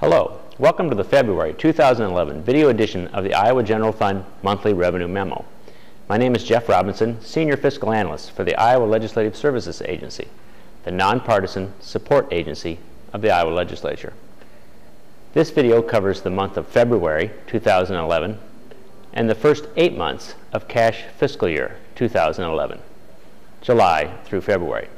Hello, welcome to the February 2011 video edition of the Iowa General Fund Monthly Revenue Memo. My name is Jeff Robinson, Senior Fiscal Analyst for the Iowa Legislative Services Agency, the nonpartisan support agency of the Iowa Legislature. This video covers the month of February 2011 and the first 8 months of cash fiscal year 2011, July through February.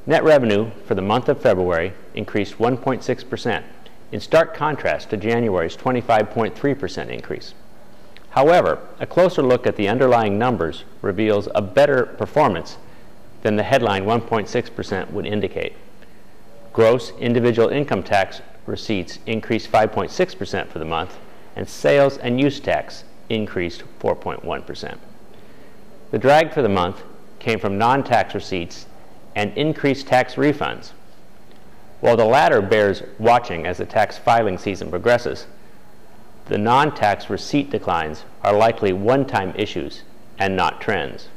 Net revenue for the month of February increased 1.6%, in stark contrast to January's 25.3% increase. However, a closer look at the underlying numbers reveals a better performance than the headline 1.6% would indicate. Gross individual income tax receipts increased 5.6% for the month, and sales and use tax increased 4.1%. The drag for the month came from non-tax receipts and increased tax refunds. While the latter bears watching as the tax filing season progresses, the non-tax receipt declines are likely one-time issues and not trends.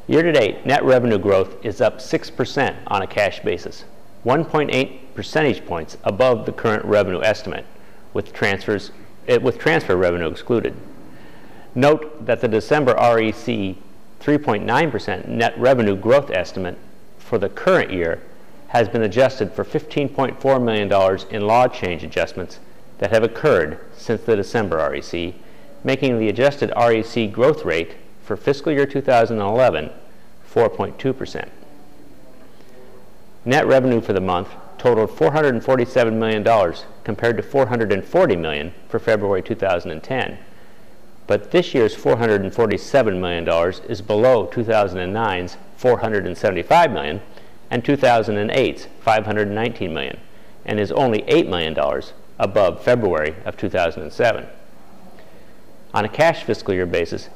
Year-to-date, net revenue growth is up 6% on a cash basis, 1.8 percentage points above the current revenue estimate, with transfer revenue excluded. Note that the December REC 3.9% net revenue growth estimate for the current year has been adjusted for $15.4 million in law change adjustments that have occurred since the December REC, making the adjusted REC growth rate for fiscal year 2011 4.2%. Net revenue for the month totaled $447 million compared to $440 million for February 2010. But this year's $447 million is below 2009's $475 million and 2008's $519 million, and is only $8 million above February of 2007. On a cash fiscal year basis,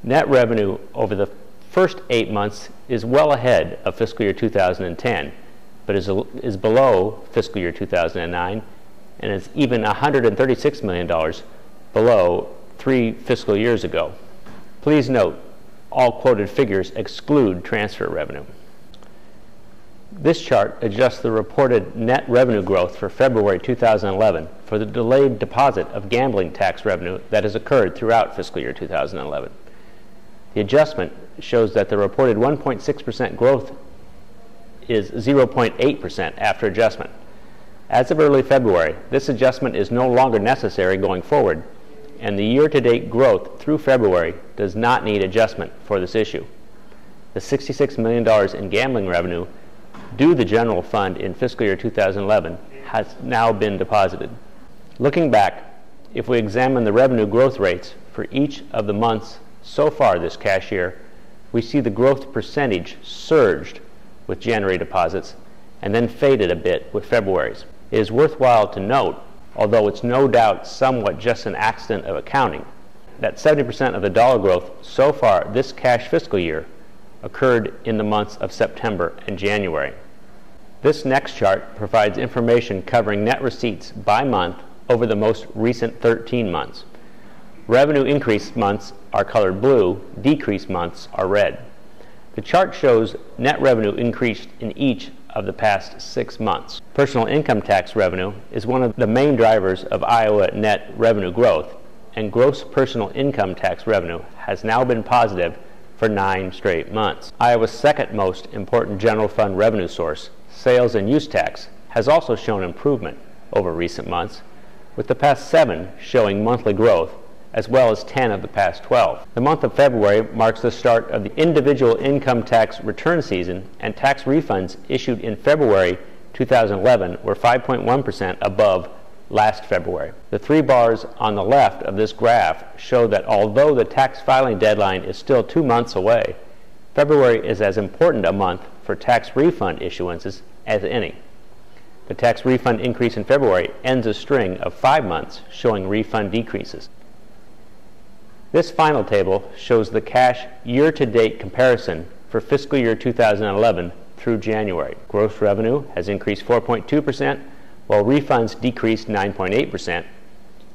net revenue over the first 8 months is well ahead of fiscal year 2010, but is below fiscal year 2009, and is even $136 million below 3 fiscal years ago. Please note, all quoted figures exclude transfer revenue. This chart adjusts the reported net revenue growth for February 2011 for the delayed deposit of gambling tax revenue that has occurred throughout fiscal year 2011. The adjustment shows that the reported 1.6% growth is 0.8% after adjustment. As of early February, this adjustment is no longer necessary going forward, and the year-to-date growth through February does not need adjustment for this issue. The $66 million in gambling revenue due the general fund in fiscal year 2011 has now been deposited. Looking back, if we examine the revenue growth rates for each of the months so far this cash year, we see the growth percentage surged with January deposits and then faded a bit with February's. It is worthwhile to note, although it's no doubt somewhat just an accident of accounting, that 70% of the dollar growth so far this cash fiscal year occurred in the months of September and January. This next chart provides information covering net receipts by month over the most recent 13 months. Revenue increase months are colored blue, decrease months are red. The chart shows net revenue increased in each of the past 6 months. Personal income tax revenue is one of the main drivers of Iowa net revenue growth, and gross personal income tax revenue has now been positive for 9 straight months. Iowa's second most important general fund revenue source, sales and use tax, has also shown improvement over recent months, with the past 7 showing monthly growth, as well as 10 of the past 12. The month of February marks the start of the individual income tax return season, and tax refunds issued in February 2011 were 5.1% above last February. The 3 bars on the left of this graph show that although the tax filing deadline is still 2 months away, February is as important a month for tax refund issuances as any. The tax refund increase in February ends a string of 5 months showing refund decreases. This final table shows the cash year-to-date comparison for fiscal year 2011 through January. Gross revenue has increased 4.2%, while refunds decreased 9.8%,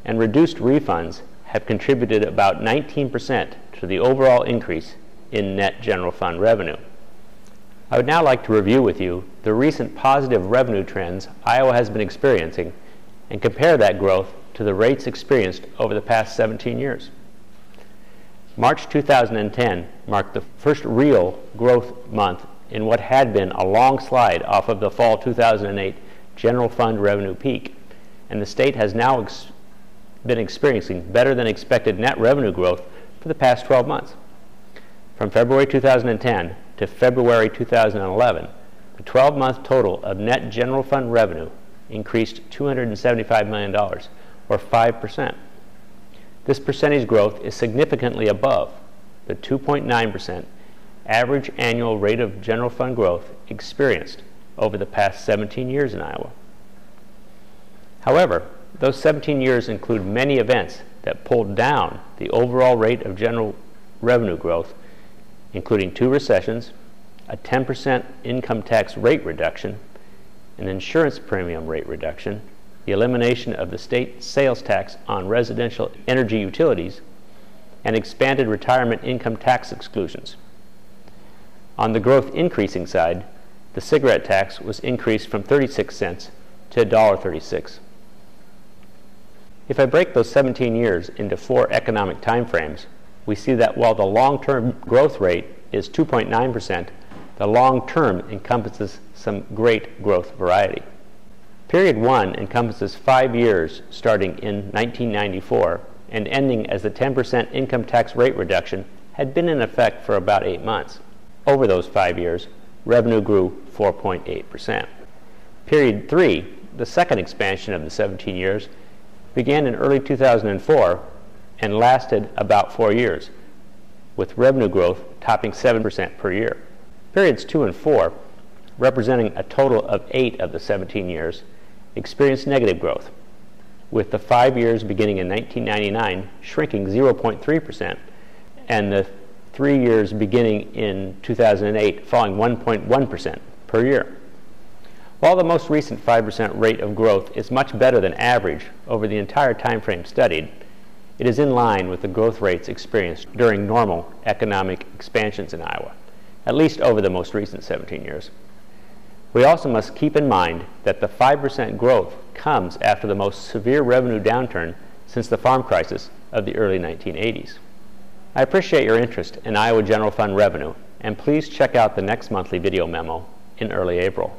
and reduced refunds have contributed about 19% to the overall increase in net general fund revenue. I would now like to review with you the recent positive revenue trends Iowa has been experiencing and compare that growth to the rates experienced over the past 17 years. March 2010 marked the first real growth month in what had been a long slide off of the fall 2008 general fund revenue peak, and the state has now been experiencing better than expected net revenue growth for the past 12 months. From February 2010 to February 2011, the 12-month total of net general fund revenue increased $275 million, or 5%. This percentage growth is significantly above the 2.9% average annual rate of general fund growth experienced over the past 17 years in Iowa. However, those 17 years include many events that pulled down the overall rate of general revenue growth, including 2 recessions, a 10% income tax rate reduction, an insurance premium rate reduction, the elimination of the state sales tax on residential energy utilities, and expanded retirement income tax exclusions. On the growth increasing side, the cigarette tax was increased from 36 cents to $1.36. If I break those 17 years into 4 economic time frames, we see that while the long-term growth rate is 2.9%, the long-term encompasses some great growth variety. Period 1 encompasses 5 years starting in 1994 and ending as the 10% income tax rate reduction had been in effect for about 8 months. Over those 5 years, revenue grew 4.8%. Period 3, the second expansion of the 17 years, began in early 2004 and lasted about 4 years, with revenue growth topping 7% per year. Periods 2 and 4, representing a total of 8 of the 17 years, experienced negative growth, with the 5 years beginning in 1999 shrinking 0.3% and the 3 years beginning in 2008 falling 1.1% per year. While the most recent 5% rate of growth is much better than average over the entire time frame studied, it is in line with the growth rates experienced during normal economic expansions in Iowa, at least over the most recent 17 years. We also must keep in mind that the 5% growth comes after the most severe revenue downturn since the farm crisis of the early 1980s. I appreciate your interest in Iowa General Fund revenue, and please check out the next monthly video memo in early April.